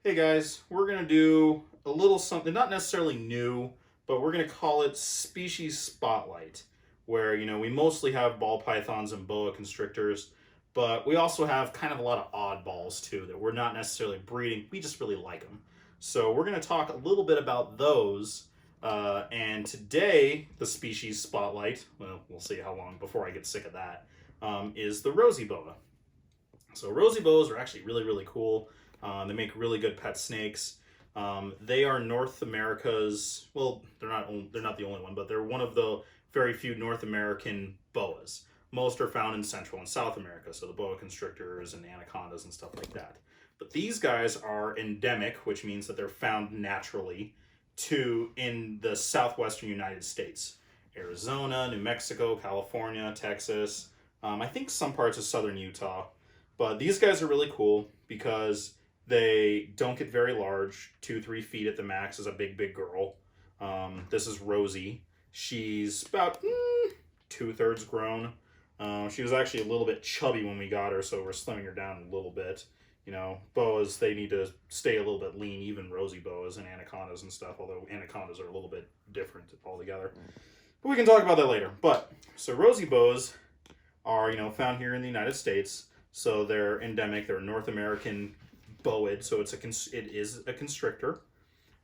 Hey guys, we're going to do a little something, not necessarily new, but we're going to call it Species Spotlight, where, we mostly have ball pythons and boa constrictors, but we also have kind of a lot of oddballs too that we're not necessarily breeding, we just really like them. So we're going to talk a little bit about those, and today, the Species Spotlight, well, we'll see how long before I get sick of that, is the Rosy Boa. So Rosy Boas are actually really, really cool. They make really good pet snakes. They are North America's, well, they're not the only one, but they're one of the very few North American boas. Most are found in Central and South America, so the boa constrictors and anacondas and stuff like that. But these guys are endemic, which means that they're found naturally in the southwestern United States. Arizona, New Mexico, California, Texas, I think some parts of southern Utah. But these guys are really cool because they don't get very large. 2, 3 feet at the max is a big, big girl. This is Rosy. She's about 2/3 grown. She was actually a little bit chubby when we got her, so we're slimming her down a little bit. Boas, they need to stay a little bit lean, even Rosy boas and anacondas and stuff, although anacondas are a little bit different altogether. But we can talk about that later. So Rosy boas are, found here in the United States. So they're endemic. They're a North American boid, so it is a constrictor,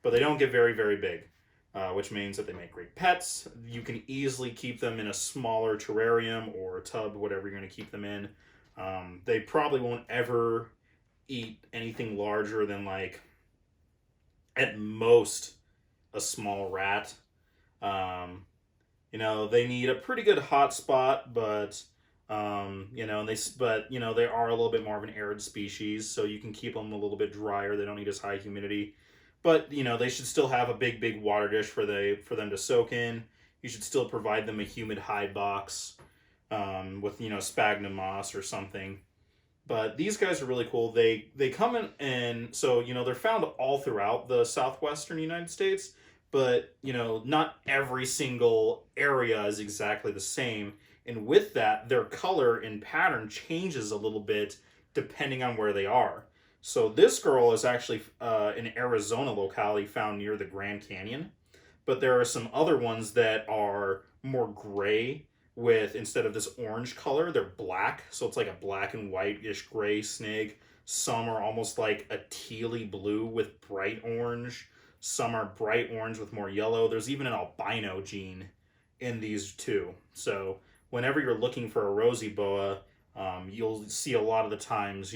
but they don't get very, very big, which means that they make great pets. You can easily keep them in a smaller terrarium or a tub, whatever you're going to keep them in. They probably won't ever eat anything larger than, like, at most a small rat. They need a pretty good hot spot, but they are a little bit more of an arid species, so you can keep them a little bit drier. They don't need as high humidity, but they should still have a big, big water dish for them to soak in. You should still provide them a humid hide box, with sphagnum moss or something. But these guys are really cool. They come in, and so they're found all throughout the southwestern United States, but not every single area is exactly the same. And with that, their color and pattern changes a little bit depending on where they are. So this girl is actually an Arizona locality found near the Grand Canyon, but there are some other ones that are more gray with, instead of this orange color, they're black. So it's like a black and white-ish gray snake. Some are almost like a tealy blue with bright orange. Some are bright orange with more yellow. There's even an albino gene in these too. So whenever you're looking for a Rosy Boa, you'll see a lot of the times,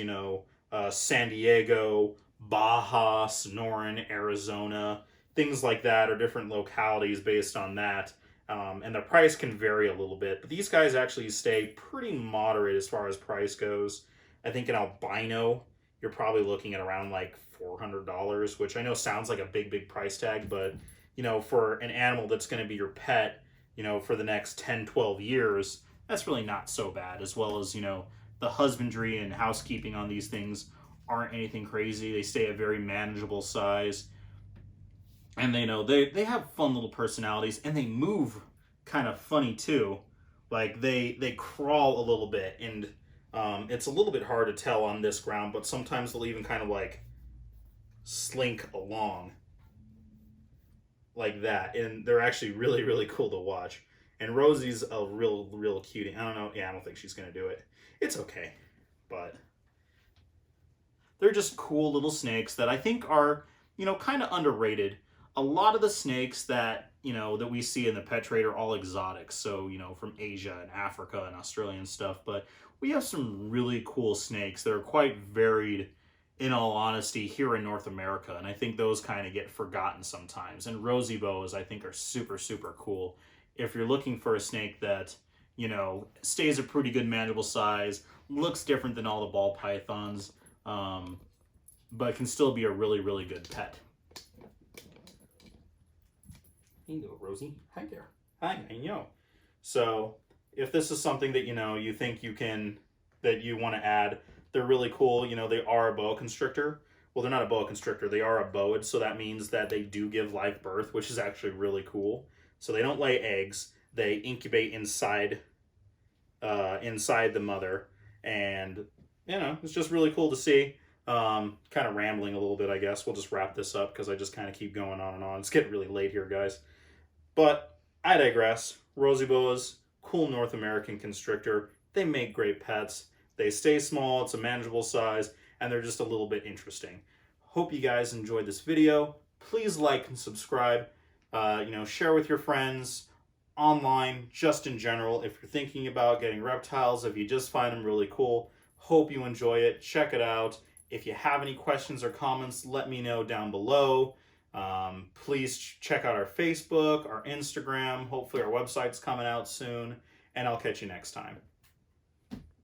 San Diego, Baja, Sonoran, Arizona, things like that, or different localities based on that. And the price can vary a little bit, but these guys actually stay pretty moderate as far as price goes. I think an albino, you're probably looking at around like $400, which I know sounds like a big, big price tag, but for an animal that's going to be your pet, for the next 10, 12 years, that's really not so bad. As well as, the husbandry and housekeeping on these things aren't anything crazy. They stay a very manageable size. And they have fun little personalities, and they move kind of funny too. Like they crawl a little bit, and it's a little bit hard to tell on this ground, but sometimes they'll even kind of like slink along like that, and they're actually really, really cool to watch. And Rosie's a real cutie. I don't know. Yeah, I don't think she's gonna do it. It's okay, but they're just cool little snakes that I think are kind of underrated. A lot of the snakes that we see in the pet trade are all exotics, so from Asia and Africa and Australia and stuff. But we have some really cool snakes that are quite varied, in all honesty, here in North America, and I think those kind of get forgotten sometimes. And Rosy boas, I think, are super, super cool if you're looking for a snake that stays a pretty good manageable size, looks different than all the ball pythons, but can still be a really, really good pet. Here you go, Rosie. Hi there. Hi, I know. So if this is something that you think that you want to add, they're really cool. They are a boa constrictor. Well, they're not a boa constrictor. They are a boid, so that means that they do give live birth, which is actually really cool. So they don't lay eggs. They incubate inside the mother, and it's just really cool to see. Kind of rambling a little bit, I guess. We'll just wrap this up because I just kind of keep going on and on. It's getting really late here, guys. But I digress. Rosy Boas, cool North American constrictor. They make great pets. They stay small, it's a manageable size, and they're just a little bit interesting. Hope you guys enjoyed this video. Please like and subscribe. Share with your friends online, just in general. If you're thinking about getting reptiles, if you just find them really cool, hope you enjoy it. Check it out. If you have any questions or comments, let me know down below. Please check out our Facebook, our Instagram. Hopefully our website's coming out soon, and I'll catch you next time.